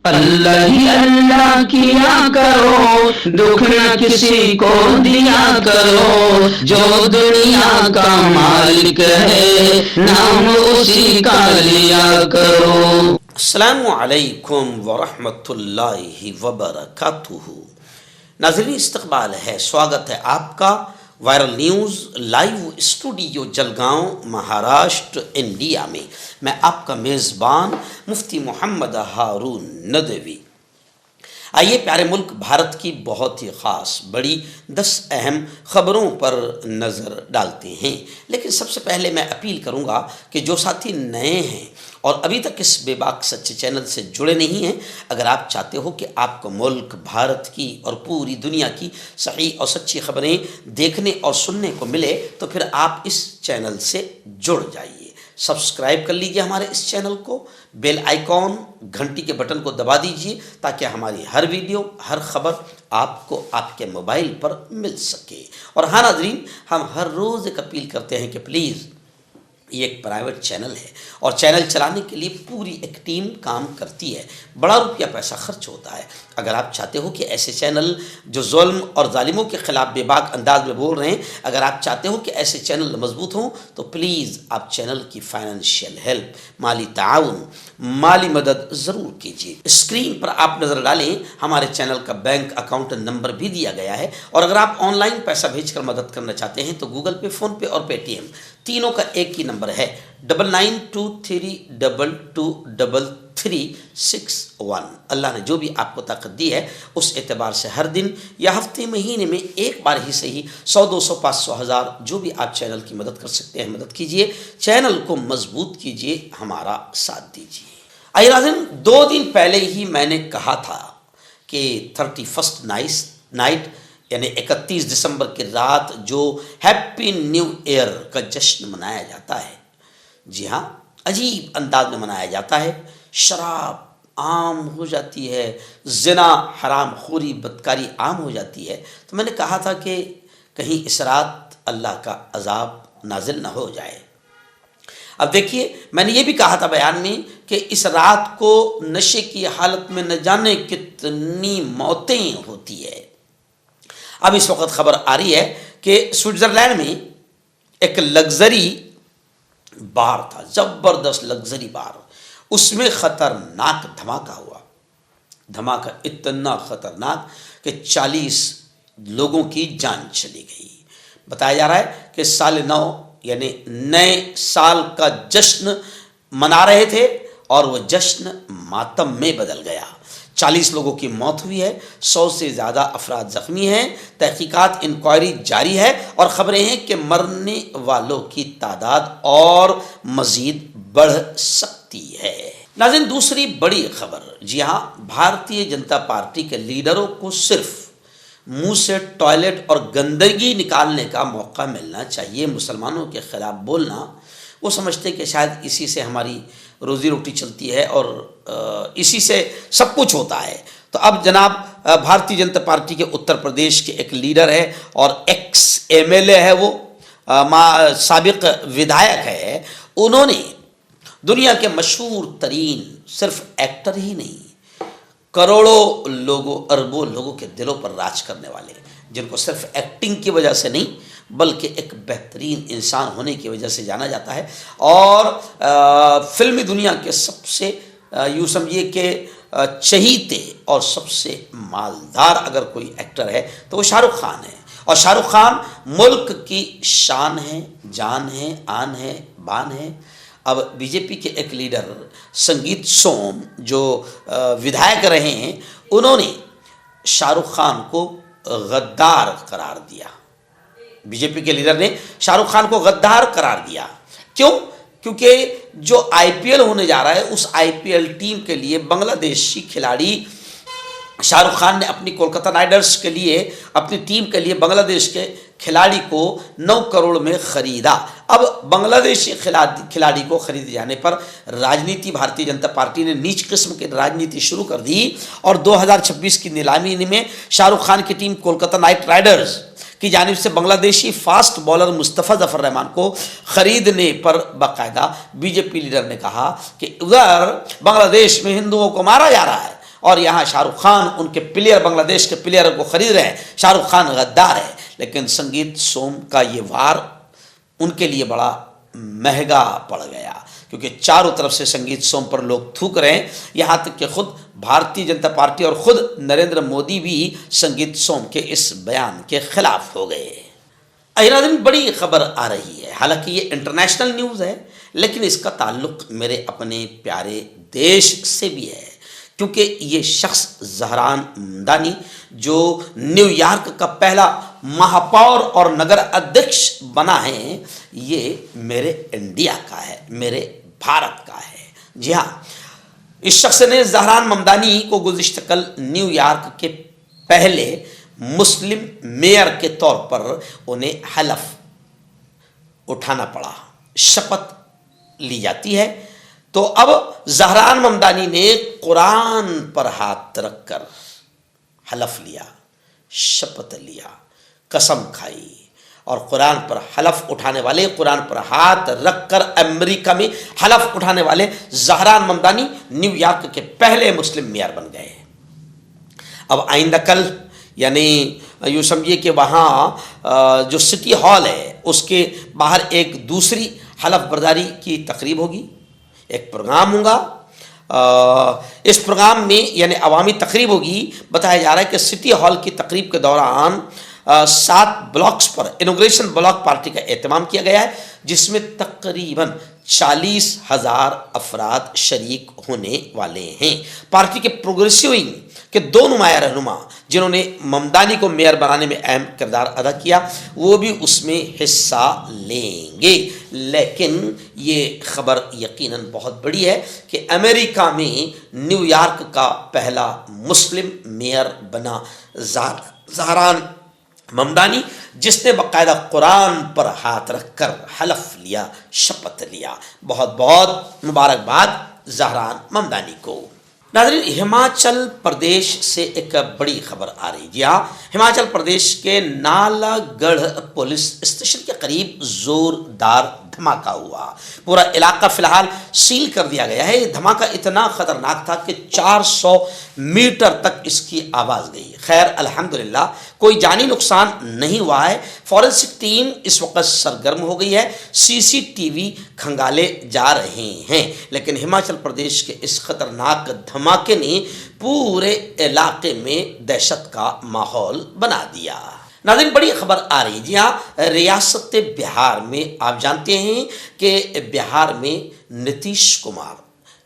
अल्लाह ही अल्लाह किया करो, दुख न किसी को दिया करो, जो दुनिया का मालिक है नाम उसी का लिया करो। अस्सलामु अलैकुम वरहमतुल्लाहि वबरकातुहू। नाज़रीन, इस्तक़बाल है, स्वागत है आपका viral news live studio Jalgaon Maharashtra India में। मैं आपका मेज़बान मुफ्ती मोहम्मद हारून नदवी। आइए प्यारे मुल्क भारत की बहुत ही ख़ास बड़ी 10 अहम ख़बरों पर नज़र डालते हैं। लेकिन सबसे पहले मैं अपील करूंगा कि जो साथी नए हैं और अभी तक इस बेबाक सच्चे चैनल से जुड़े नहीं हैं, अगर आप चाहते हो कि आपको मुल्क भारत की और पूरी दुनिया की सही और सच्ची खबरें देखने और सुनने को मिले तो फिर आप इस चैनल से जुड़ जाइए। सब्सक्राइब कर लीजिए हमारे इस चैनल को, बेल आइकॉन घंटी के बटन को दबा दीजिए ताकि हमारी हर वीडियो हर खबर आपको आपके मोबाइल पर मिल सके। और हाँ नाज़रीन, हम हर रोज़ एक अपील करते हैं कि प्लीज़, ये एक प्राइवेट चैनल है और चैनल चलाने के लिए पूरी एक टीम काम करती है, बड़ा रुपया पैसा खर्च होता है। अगर आप चाहते हो कि ऐसे चैनल जो जुल्म और जालिमों के ख़िलाफ़ बेबाक अंदाज में बोल रहे हैं, अगर आप चाहते हो कि ऐसे चैनल मजबूत हों तो प्लीज़ आप चैनल की फाइनेंशियल हेल्प, माली ताउन, माली मदद ज़रूर कीजिए। स्क्रीन पर आप नज़र डालें, हमारे चैनल का बैंक अकाउंट नंबर भी दिया गया है। और अगर आप ऑनलाइन पैसा भेजकर मदद करना चाहते हैं तो गूगल पे, फ़ोन पे और पेटीएम तीनों का एक ही नंबर है 9923223361। अल्लाह ने जो भी आपको ताकत दी है उस एतबार से हर दिन या हफ्ते महीने में एक बार ही सही 100, 200, 500, 1000 जो भी आप चैनल की मदद कर सकते हैं मदद कीजिए, चैनल को मजबूत कीजिए, हमारा साथ दीजिए। आइए नाज़रीन, 2 दिन पहले ही मैंने कहा था कि 31st नाइट यानी 31 दिसंबर की रात जो हैप्पी न्यू ईयर का जश्न मनाया जाता है, जी हाँ, अजीब अंदाज में मनाया जाता है। शराब आम हो जाती है, ज़िना, हराम खोरी, बदकारी आम हो जाती है। तो मैंने कहा था कि कहीं इस रात अल्लाह का अजाब नाजिल न हो जाए। अब देखिए, मैंने ये भी कहा था बयान में कि इस रात को नशे की हालत में न जाने कितनी मौतें होती है। अब इस वक्त खबर आ रही है कि स्विट्ज़रलैंड में एक लग्जरी बार था, ज़बरदस्त लग्जरी बार, उसमें ख़तरनाक धमाका हुआ। धमाका इतना ख़तरनाक कि 40 लोगों की जान चली गई। बताया जा रहा है कि साल 9 यानी नए साल का जश्न मना रहे थे और वह जश्न मातम में बदल गया। 40 लोगों की मौत हुई है, 100 से ज़्यादा अफराद ज़ख्मी हैं। तहकीकात, इंक्वायरी जारी है और ख़बरें हैं कि मरने वालों की तादाद और मज़ीद बढ़ सकती है। नाज़रीन, दूसरी बड़ी खबर, जी हाँ, भारतीय जनता पार्टी के लीडरों को सिर्फ मुंह से टॉयलेट और गंदगी निकालने का मौका मिलना चाहिए। मुसलमानों के ख़िलाफ़ बोलना, वो समझते कि शायद इसी से हमारी रोज़ी रोटी चलती है और इसी से सब कुछ होता है। तो अब जनाब भारतीय जनता पार्टी के उत्तर प्रदेश के एक लीडर है और एक्स एमएलए है, वो साबिक विधायक है। उन्होंने दुनिया के मशहूर तरीन, सिर्फ एक्टर ही नहीं, करोड़ों लोगों, अरबों लोगों के दिलों पर राज करने वाले, जिनको सिर्फ एक्टिंग की वजह से नहीं बल्कि एक बेहतरीन इंसान होने की वजह से जाना जाता है। और फिल्मी दुनिया के सबसे यूँ समझिए कि चहीते और सबसे मालदार अगर कोई एक्टर है तो वो शाहरुख खान है। और शाहरुख खान मुल्क की शान है, जान है, आन है, बान है। अब बीजेपी के एक लीडर संगीत सोम जो विधायक रहे हैं, उन्होंने शाहरुख खान को गद्दार करार दिया। बीजेपी के लीडर ने शाहरुख खान को गद्दार करार दिया। क्यों? क्योंकि जो आईपीएल होने जा रहा है उस आईपीएल टीम के लिए बांग्लादेशी खिलाड़ी शाहरुख खान ने अपनी कोलकाता नाइट राइडर्स के लिए, अपनी टीम के लिए बांग्लादेश के खिलाड़ी को 9 करोड़ में ख़रीदा। अब बांग्लादेशी खिलाड़ी को खरीदे जाने पर राजनीति, भारतीय जनता पार्टी ने नीच किस्म की राजनीति शुरू कर दी और 2026 की नीलामी में शाहरुख खान की टीम कोलकाता नाइट राइडर्स की जानिब से बांग्लादेशी फास्ट बॉलर मुस्तफ़ा ज़फ़र रहमान को ख़रीदने पर बाकायदा बीजेपी लीडर ने कहा कि उधर बांग्लादेश में हिंदुओं को मारा जा रहा है और यहाँ शाहरुख खान उनके प्लेयर, बांग्लादेश के प्लेयर को खरीद रहे हैं। शाहरुख खान गद्दार है, लेकिन संगीत सोम का ये वार उनके लिए बड़ा महंगा पड़ गया, क्योंकि चारों तरफ से संगीत सोम पर लोग थूक रहे हैं। यहाँ तक कि खुद भारतीय जनता पार्टी और खुद नरेंद्र मोदी भी संगीत सोम के इस बयान के खिलाफ हो गए। नाज़रीन, बड़ी खबर आ रही है, हालांकि ये इंटरनेशनल न्यूज़ है, लेकिन इसका ताल्लुक मेरे अपने प्यारे देश से भी है, क्योंकि ये शख्स ज़हरान ममदानी जो न्यूयॉर्क का पहला महापौर और नगर अध्यक्ष बना है, ये मेरे इंडिया का है, मेरे भारत का है। जी हाँ, इस शख्स ने ज़हरान ममदानी को गुज़िश्ता कल न्यूयॉर्क के पहले मुस्लिम मेयर के तौर पर उन्हें हलफ उठाना पड़ा, शपथ ली जाती है। तो अब ज़हरान ममदानी ने कुरान पर हाथ रखकर हलफ लिया, शपथ लिया, कसम खाई। और कुरान पर हलफ उठाने वाले, कुरान पर हाथ रखकर अमेरिका में हलफ उठाने वाले ज़हरान ममदानी न्यूयॉर्क के पहले मुस्लिम मेयर बन गए। अब आइंदा कल, यानी यूँ समझिए कि वहाँ जो सिटी हॉल है उसके बाहर एक दूसरी हलफ बर्दारी की तकरीब होगी, एक प्रोग्राम होगा। इस प्रोग्राम में यानी अवामी तकरीब होगी। बताया जा रहा है कि सिटी हॉल की तकरीब के दौरान 7 ब्लॉक्स पर इनॉग्रेशन ब्लॉक पार्टी का एहतमाम किया गया है, जिसमें तकरीबन 40,000 अफराद शरीक होने वाले हैं। पार्टी के प्रोग्रेसिव विंग के 2 नुमाया रहनुमा जिन्होंने ममदानी को मेयर बनाने में अहम किरदार अदा किया, वो भी उसमें हिस्सा लेंगे। लेकिन ये खबर यकीनन बहुत बड़ी है कि अमेरिका में न्यूयॉर्क का पहला मुस्लिम मेयर बना ज़हरान ममदानी, जिसने बाकायदा कुरान पर हाथ रखकर हलफ लिया, शपथ लिया। बहुत बहुत मुबारकबाद ज़हरान ममदानी को। नाज़रीन, हिमाचल प्रदेश से एक बड़ी खबर आ रही। जी हाँ, हिमाचल प्रदेश के नालागढ़ पुलिस स्टेशन के करीब ज़ोरदार धमाका हुआ। पूरा इलाका फिलहाल सील कर दिया गया है। ये धमाका इतना ख़तरनाक था कि 400 मीटर तक इसकी आवाज़ गई। खैर अल्हम्दुलिल्लाह कोई जानी नुकसान नहीं हुआ है। फॉरेंसिक टीम इस वक्त सरगर्म हो गई है, सीसीटीवी खंगाले जा रहे हैं। लेकिन हिमाचल प्रदेश के इस खतरनाक धमाके ने पूरे इलाके में दहशत का माहौल बना दिया। नाज़रीन, बड़ी खबर आ रही है। जी हाँ, रियासत बिहार में आप जानते हैं कि बिहार में नीतीश कुमार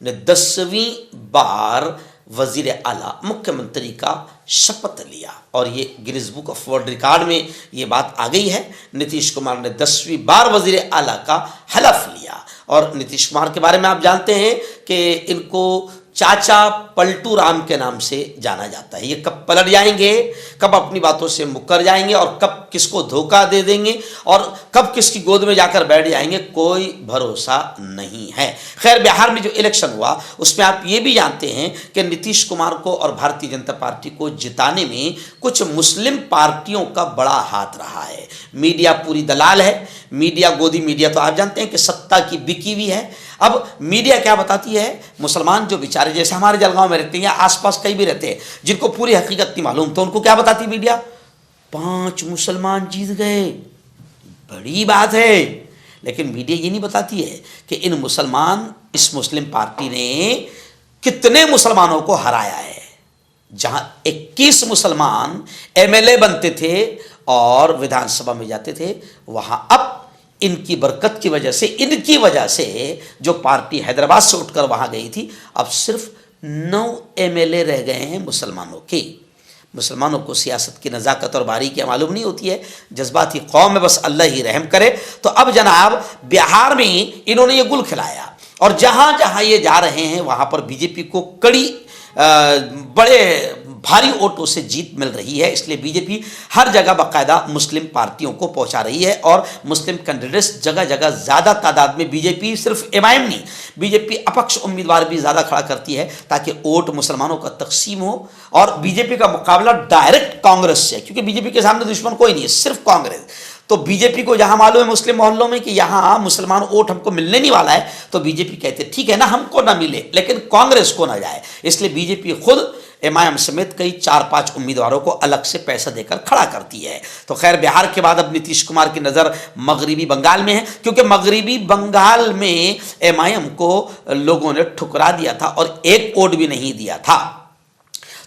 ने 10वीं बार वज़ीर आला मुख्यमंत्री का शपथ लिया और ये Guinness book of world record में ये बात आ गई है। नीतीश कुमार ने 10वीं बार वज़ीर आला का हलफ लिया। और नीतीश कुमार के बारे में आप जानते हैं कि इनको चाचा पलटू राम के नाम से जाना जाता है। ये कब पलट जाएंगे, कब अपनी बातों से मुकर जाएंगे और कब किसको धोखा दे देंगे और कब किसकी गोद में जाकर बैठ जाएंगे, कोई भरोसा नहीं है। खैर, बिहार में जो इलेक्शन हुआ उसमें आप ये भी जानते हैं कि नीतीश कुमार को और भारतीय जनता पार्टी को जिताने में कुछ मुस्लिम पार्टियों का बड़ा हाथ रहा है। मीडिया पूरी दलाल है। मीडिया, गोदी मीडिया तो आप जानते हैं कि सत्ता की बिकी हुई है। अब मीडिया क्या बताती है, मुसलमान जो बेचारे जैसे हमारे जलगांव में रहते हैं या आसपास कहीं भी रहते हैं जिनको पूरी हकीकत नहीं मालूम, तो उनको क्या बताती मीडिया, 5 मुसलमान जीत गए, बड़ी बात है। लेकिन मीडिया ये नहीं बताती है कि इस मुस्लिम पार्टी ने कितने मुसलमानों को हराया है। जहां 21 मुसलमान एमएलए बनते थे और विधानसभा में जाते थे, वहां अब इनकी बरकत की वजह से, इनकी वजह से जो पार्टी हैदराबाद से उठकर वहां गई थी, अब सिर्फ 9 एमएलए रह गए हैं मुसलमानों के। मुसलमानों को सियासत की नज़ाकत और बारीकियाँ मालूम नहीं होती है, जज्बाती कौम में बस अल्लाह ही रहम करे। तो अब जनाब बिहार में इन्होंने ये गुल खिलाया और जहाँ जहाँ ये जा रहे हैं वहाँ पर बीजेपी को कड़ी बड़े भारी वोटों से जीत मिल रही है। इसलिए बीजेपी हर जगह बाकायदा मुस्लिम पार्टियों को पहुंचा रही है और मुस्लिम कैंडिडेट्स जगह जगह ज़्यादा तादाद में, बीजेपी सिर्फ एमआईएम नहीं, बीजेपी अपक्ष उम्मीदवार भी ज़्यादा खड़ा करती है ताकि वोट मुसलमानों का तकसीम हो। और बीजेपी का मुकाबला डायरेक्ट कांग्रेस से, क्योंकि बीजेपी के सामने दुश्मन कोई नहीं है, सिर्फ कांग्रेस। तो बीजेपी को जहां मालूम है मुस्लिम मोहल्लों में कि यहाँ मुसलमान वोट हमको मिलने नहीं वाला है, तो बीजेपी कहते ठीक है ना, हमको ना मिले लेकिन कांग्रेस को ना जाए। इसलिए बीजेपी खुद एमआईएम समेत कई 4-5 उम्मीदवारों को अलग से पैसा देकर खड़ा करती है। तो खैर, बिहार के बाद अब नीतीश कुमार की नज़र मगरबी बंगाल में है, क्योंकि मगरबी बंगाल में एमआईएम को लोगों ने ठुकरा दिया था और एक वोट भी नहीं दिया था।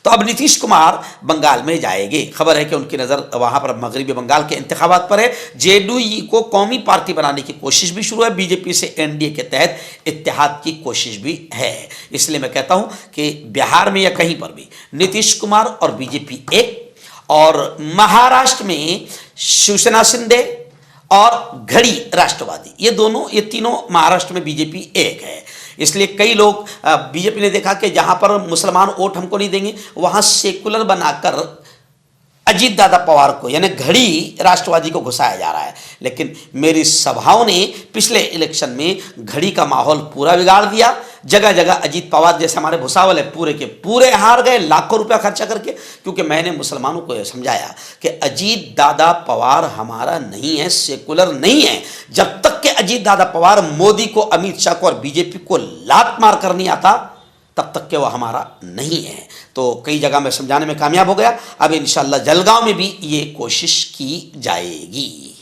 तो अब नीतीश कुमार बंगाल में जाएंगे। खबर है कि उनकी नज़र वहाँ पर मगरबी बंगाल के इंतखाबात पर है। जेडीयू को कौमी पार्टी बनाने की कोशिश भी शुरू है। बीजेपी से एनडीए के तहत इत्तेहाद की कोशिश भी है। इसलिए मैं कहता हूँ कि बिहार में या कहीं पर भी नीतीश कुमार और बीजेपी एक, और महाराष्ट्र में शिवसेना शिंदे और घड़ी राष्ट्रवादी, ये तीनों महाराष्ट्र में बीजेपी एक है। इसलिए कई लोग बीजेपी ने देखा कि जहां पर मुसलमान वोट हमको नहीं देंगे, वहां सेकुलर बनाकर अजीत दादा पवार को यानी घड़ी राष्ट्रवादी को घुसाया जा रहा है। लेकिन मेरी सभाओं ने पिछले इलेक्शन में घड़ी का माहौल पूरा बिगाड़ दिया। जगह जगह अजीत पवार जैसे हमारे भुसावल है पूरे के पूरे हार गए, लाखों रुपया खर्चा करके, क्योंकि मैंने मुसलमानों को यह समझाया कि अजीत दादा पवार हमारा नहीं है, सेकुलर नहीं है। जब तक कि अजीत दादा पवार मोदी को, अमित शाह को और बीजेपी को लात मार कर नहीं आता, तब तक के वह हमारा नहीं है। तो कई जगह मैं समझाने में कामयाब हो गया। अब इंशाअल्लाह जलगांव में भी ये कोशिश की जाएगी।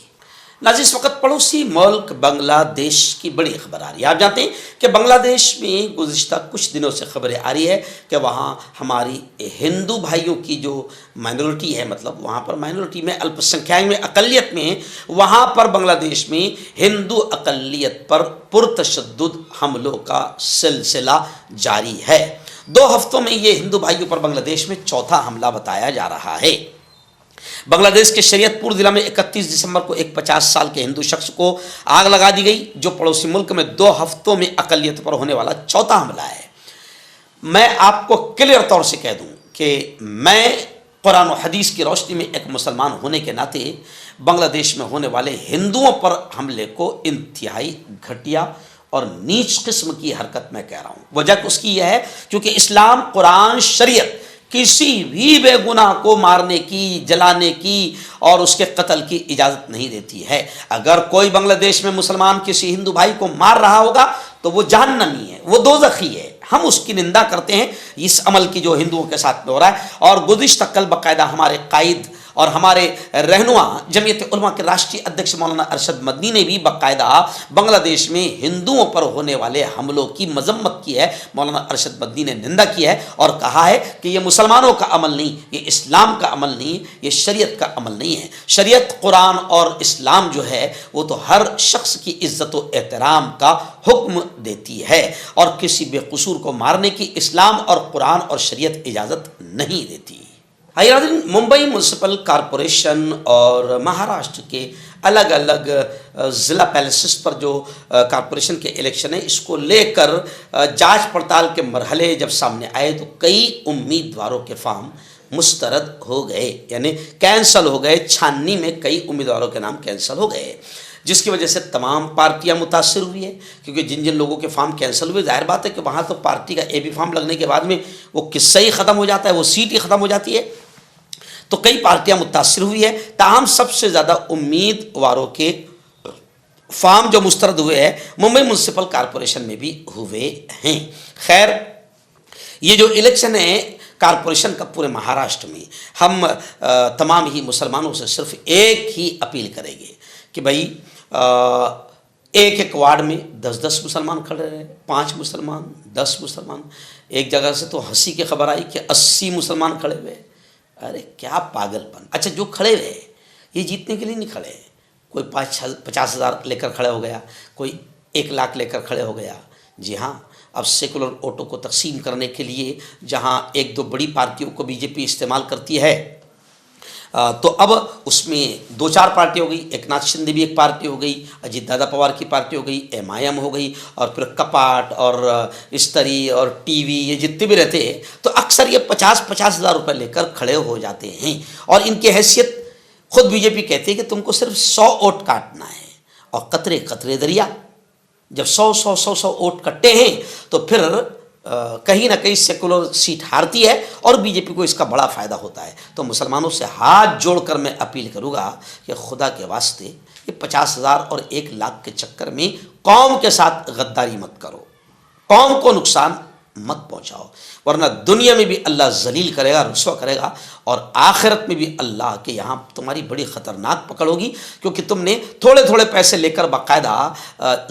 नाज़रीन, इस वक्त पड़ोसी मुल्क बांग्लादेश की बड़ी खबर आ रही है। आप जानते हैं कि बांग्लादेश में गुज़िश्ता कुछ दिनों से खबरें आ रही है कि वहाँ हमारी हिंदू भाइयों की जो माइनॉरिटी है, मतलब वहाँ पर माइनॉरिटी में अल्पसंख्यक में अक़लियत में, वहाँ पर बांग्लादेश में हिंदू अक़लियत पर पुरतशद्दुद हमलों का सिलसिला जारी है। 2 हफ्तों में ये हिंदू भाइयों पर बांग्लादेश में चौथा हमला बताया जा रहा है। बांग्लादेश के शरीयतपुर जिला में 31 दिसंबर को एक 50 साल के हिंदू शख्स को आग लगा दी गई, जो पड़ोसी मुल्क में 2 हफ्तों में अक़लियत पर होने वाला चौथा हमला है। मैं आपको क्लियर तौर से कह दूं कि मैं कुरान और हदीस की रोशनी में एक मुसलमान होने के नाते बांग्लादेश में होने वाले हिंदुओं पर हमले को इंतहाई घटिया और नीच किस्म की हरकत मैं कह रहा हूँ। वजह उसकी यह है क्योंकि इस्लाम, कुरान, शरीयत किसी भी बेगुनाह को मारने की, जलाने की और उसके कत्ल की इजाज़त नहीं देती है। अगर कोई बांग्लादेश में मुसलमान किसी हिंदू भाई को मार रहा होगा तो वो जहन्नमी है, वो दोज़खी है। हम उसकी निंदा करते हैं इस अमल की जो हिंदुओं के साथ में हो रहा है। और गुज़िश्ता कल बाकायदा हमारे कायद और हमारे रहनुमा जमीयत उलमा के राष्ट्रीय अध्यक्ष मौलाना अरशद मदनी ने भी बाकायदा बांग्लादेश में हिंदुओं पर होने वाले हमलों की मजम्मत की है। मौलाना अरशद मदनी ने निंदा की है और कहा है कि ये मुसलमानों का अमल नहीं, ये इस्लाम का अमल नहीं, ये शरीयत का अमल नहीं है। शरीयत, कुरान और इस्लाम जो है वो तो हर शख्स की इज्जत व एहतराम का हुक्म देती है और किसी बेकसूर को मारने की इस्लाम और कुरान और शरीयत इजाज़त नहीं देती। मुंबई म्यूनसिपल कॉरपोरेशन और महाराष्ट्र के अलग अलग ज़िला पैलेसेस पर जो कॉरपोरेशन के इलेक्शन है, इसको लेकर जांच पड़ताल के मरहले जब सामने आए तो कई उम्मीदवारों के फॉर्म मुस्तरद हो गए, यानी कैंसिल हो गए। छाननी में कई उम्मीदवारों के नाम कैंसिल हो गए, जिसकी वजह से तमाम पार्टियां मुतासिर हुई है। क्योंकि जिन जिन लोगों के फॉर्म कैंसिल हुए, जाहिर बात है कि वहाँ तो पार्टी का ए बी फॉर्म लगने के बाद में वो किस्सा ही ख़त्म हो जाता है, वो सीट ही ख़त्म हो जाती है। तो कई पार्टियां मुतासिर हुई है। ताहम सबसे ज़्यादा उम्मीदवारों के फॉर्म जो मुस्तरद हुए हैं मुंबई म्यूनसिपल कॉरपोरेशन में भी हुए हैं। खैर, ये जो इलेक्शन है कॉरपोरेशन का पूरे महाराष्ट्र में, हम तमाम ही मुसलमानों से सिर्फ एक ही अपील करेंगे कि भाई एक एक वार्ड में 10-10 मुसलमान खड़े रहे, 5 मुसलमान, 10 मुसलमान। एक जगह से तो हंसी की खबर आई कि 80 मुसलमान खड़े हुए। अरे क्या पागलपन। अच्छा, जो खड़े हुए ये जीतने के लिए नहीं खड़े, कोई 50 हज़ार लेकर खड़े हो गया, कोई 1 लाख लेकर खड़े हो गया। जी हाँ, अब सेकुलर वोटों को तकसीम करने के लिए जहाँ 1-2 बड़ी पार्टियों को बीजेपी इस्तेमाल करती है, तो अब उसमें 2-4 पार्टी हो गई। एकनाथ शिंदे भी एक पार्टी हो गई, अजीत दादा पवार की पार्टी हो गई, एमआईएम हो गई, और फिर कपाट और इस्तरी और टीवी, ये जितने भी रहते हैं तो अक्सर ये 50-50 हज़ार रुपये लेकर खड़े हो जाते हैं। और इनकी हैसियत खुद बीजेपी कहती है कि तुमको सिर्फ 100 वोट काटना है, और कतरे कतरे दरिया। जब 100 वोट कट्टे हैं तो फिर कहीं ना कहीं सेकुलर सीट हारती है और बीजेपी को इसका बड़ा फ़ायदा होता है। तो मुसलमानों से हाथ जोड़कर मैं अपील करूँगा कि खुदा के वास्ते ये 50 हज़ार और 1 लाख के चक्कर में कौम के साथ गद्दारी मत करो, कौम को नुकसान मत पहुँचाओ। वरना दुनिया में भी अल्लाह जलील करेगा, रुस्वा करेगा, और आखिरत में भी अल्लाह के यहाँ तुम्हारी बड़ी ख़तरनाक पकड़ होगी, क्योंकि तुमने थोड़े थोड़े पैसे लेकर बाकायदा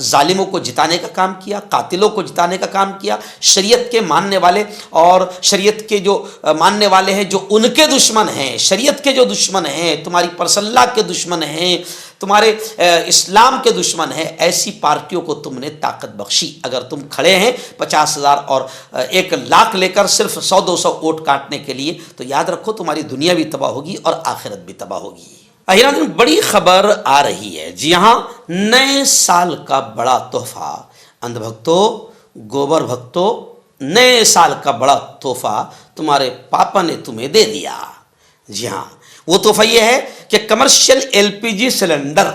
जालिमों को जिताने का काम किया, कातिलों को जिताने का काम किया। शरीयत के मानने वाले और शरीयत के जो मानने वाले हैं, जो उनके दुश्मन हैं, शरीयत के जो दुश्मन हैं, तुम्हारी परसल्ला के दुश्मन हैं, तुम्हारे इस्लाम के दुश्मन हैं, ऐसी पार्टियों को तुमने ताकत बख्शी। अगर तुम खड़े हैं 50,000 और 1 लाख लेकर सिर्फ 100-200 वोट काटने के लिए, तो याद रखो तुम्हारी दुनिया भी तबाह होगी और आखिरत भी तबाह होगी। अहिरान, बड़ी खबर आ रही है। जी हाँ, नए साल का बड़ा तोहफा अंधभक्तों, गोबर भक्तों, नए साल का बड़ा तोहफा तुम्हारे पापा ने तुम्हें दे दिया। जी हाँ, वो तोहफा ये है कि कमर्शियल एलपीजी सिलेंडर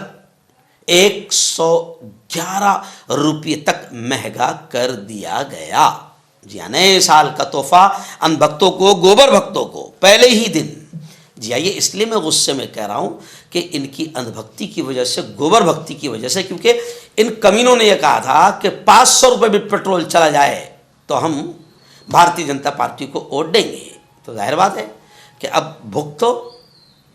111 रुपये तक महंगा कर दिया गया। जी हाँ, नए साल का तोहफा अंधभक्तों को, गोबर भक्तों को पहले ही दिन। जी हाँ, ये इसलिए मैं गुस्से में कह रहा हूं कि इनकी अंधभक्ति की वजह से, गोबर भक्ति की वजह से, क्योंकि इन कमीनों ने यह कहा था कि 500 रुपये भी पेट्रोल चला जाए तो हम भारतीय जनता पार्टी को वोट देंगे। तो जाहिर बात है कि अब भुख तो,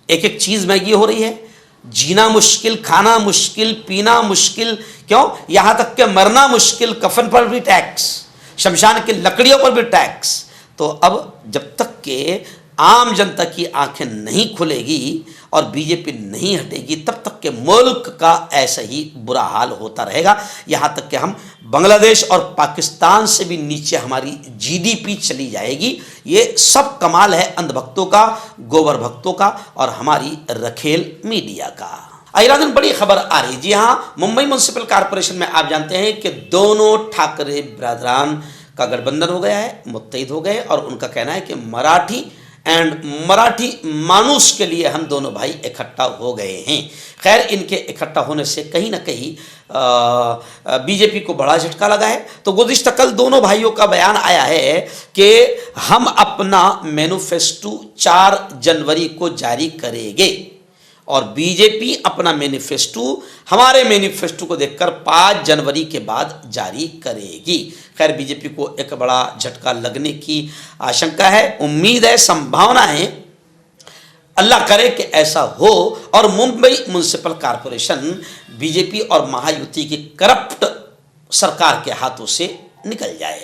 एक एक चीज़ महंगी हो रही है, जीना मुश्किल, खाना मुश्किल, पीना मुश्किल, क्यों, यहाँ तक कि मरना मुश्किल, कफन पर भी टैक्स, शमशान की लकड़ियों पर भी टैक्स। तो अब जब तक के आम जनता की आंखें नहीं खुलेगी और बीजेपी नहीं हटेगी, तब तक के मुल्क का ऐसा ही बुरा हाल होता रहेगा। यहाँ तक कि हम बांग्लादेश और पाकिस्तान से भी नीचे हमारी जीडीपी चली जाएगी। ये सब कमाल है अंधभक्तों का, गोबर भक्तों का और हमारी रखेल मीडिया का। अहिरान, बड़ी खबर आ रही। जी हाँ, मुंबई म्युनिसिपल कॉरपोरेशन में आप जानते हैं कि दोनों ठाकरे ब्रादरान का गठबंधन हो गया है, मुत्तहिद हो गए, और उनका कहना है कि मराठी मानुष के लिए हम दोनों भाई इकट्ठा हो गए हैं। खैर, इनके इकट्ठा होने से कहीं ना कहीं बीजेपी को बड़ा झटका लगा है। तो गुज़िश्ता कल दोनों भाइयों का बयान आया है कि हम अपना मैनिफेस्टो 4 जनवरी को जारी करेंगे और बीजेपी अपना मैनिफेस्टो हमारे मैनिफेस्टो को देखकर 5 जनवरी के बाद जारी करेगी। खैर, बीजेपी को एक बड़ा झटका लगने की आशंका है, उम्मीद है, संभावना है। अल्लाह करे कि ऐसा हो और मुंबई म्युनिसिपल कॉरपोरेशन बीजेपी और महायुति की करप्ट सरकार के हाथों से निकल जाए।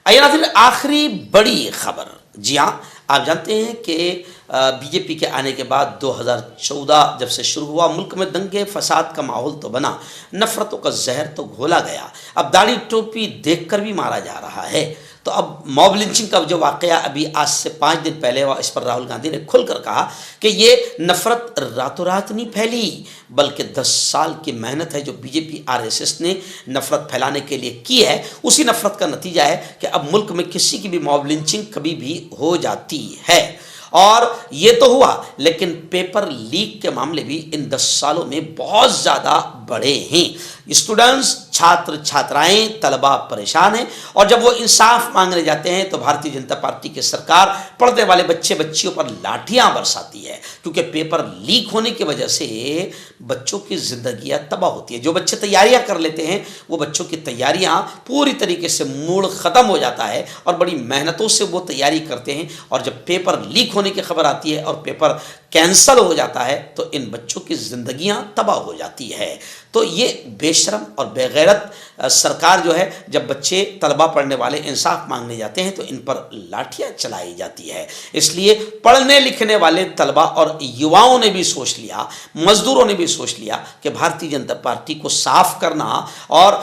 आइए फिर आखिरी बड़ी खबर। जी हाँ, आप जानते हैं कि बीजेपी के आने के बाद 2014 जब से शुरू हुआ, मुल्क में दंगे फसाद का माहौल तो बना, नफरतों का जहर तो घोला गया। अब दाढ़ी टोपी देखकर भी मारा जा रहा है। तो अब मॉब लिंचिंग का जो वाकया अभी आज से 5 दिन पहले हुआ, इस पर राहुल गांधी ने खुलकर कहा कि ये नफरत रातों रात नहीं फैली, बल्कि 10 साल की मेहनत है जो बीजेपी आरएसएस ने नफरत फैलाने के लिए की है। उसी नफरत का नतीजा है कि अब मुल्क में किसी की भी मॉब लिंचिंग कभी भी हो जाती है। और ये तो हुआ, लेकिन पेपर लीक के मामले भी इन 10 सालों में बहुत ज़्यादा बढ़े हैं। स्टूडेंट्स, छात्र छात्राएं, तलबा परेशान हैं, और जब वो इंसाफ मांगने जाते हैं तो भारतीय जनता पार्टी की सरकार पढ़ने वाले बच्चे बच्चियों पर लाठियां बरसाती है, क्योंकि पेपर लीक होने की वजह से बच्चों की जिंदगियां तबाह होती है। जो बच्चे तैयारियां कर लेते हैं, वो बच्चों की तैयारियां पूरी तरीके से मूड ख़त्म हो जाता है और बड़ी मेहनतों से वो तैयारी करते हैं, और जब पेपर लीक होने की खबर आती है और पेपर कैंसल हो जाता है तो इन बच्चों की जिंदगियां तबाह हो जाती है। तो ये बेशरम और बेगैरत सरकार जो है, जब बच्चे तलबा पढ़ने वाले इंसाफ मांगने जाते हैं तो इन पर लाठियां चलाई जाती है। इसलिए पढ़ने लिखने वाले तलबा और युवाओं ने भी सोच लिया, मजदूरों ने भी सोच लिया कि भारतीय जनता पार्टी को साफ करना और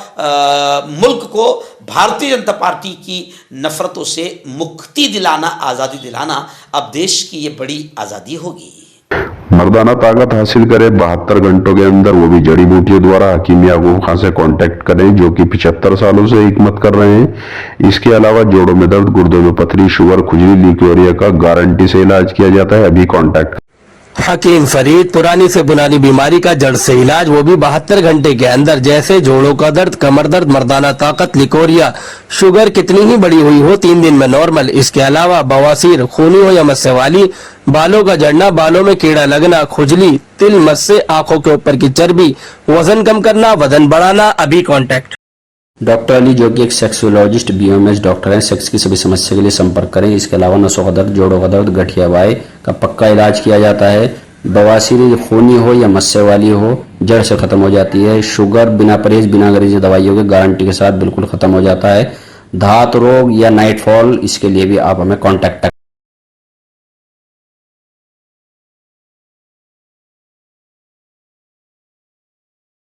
मुल्क को भारतीय जनता पार्टी की नफरतों से मुक्ति दिलाना, आज़ादी दिलाना, अब देश की ये बड़ी आज़ादी होगी। मर्दाना ताकत हासिल करे 72 घंटों के अंदर, वो भी जड़ी बूटियों द्वारा। हकीम याकूब खान से कांटेक्ट करें, जो कि 75 सालों से हिकमत कर रहे हैं। इसके अलावा जोड़ों में दर्द, गुर्दों में पथरी, शुगर, खुजली, लीकोरिया का गारंटी से इलाज किया जाता है। अभी कांटेक्ट। हकीम फरीद, पुरानी से पुरानी बीमारी का जड़ से इलाज, वो भी 72 घंटे के अंदर। जैसे जोड़ों का दर्द, कमर दर्द, मर्दाना ताकत, लिकोरिया, शुगर कितनी ही बड़ी हुई हो 3 दिन में नॉर्मल। इसके अलावा बवासीर, खूनी हो या मस्से वाली, बालों का झड़ना, बालों में कीड़ा लगना, खुजली, तिल, मस्से, आंखों के ऊपर की चर्बी, वजन कम करना, वजन बढ़ाना, अभी कांटेक्ट। डॉक्टर अली जो कि एक सेक्सोलॉजिस्ट बीओएमएस डॉक्टर हैं, सेक्स की सभी समस्या के लिए संपर्क करें। इसके अलावा नसों का दर्द, जोड़ों का दर्द, गठिया वाई का पक्का इलाज किया जाता है। बवासीर खूनी हो या मस्से वाली हो, जड़ से खत्म हो जाती है। शुगर बिना परहेज, बिना अंग्रेजी दवाइयों के गारंटी के साथ बिल्कुल खत्म हो जाता है। धात रोग या नाइटफॉल, इसके लिए भी आप हमें कांटेक्ट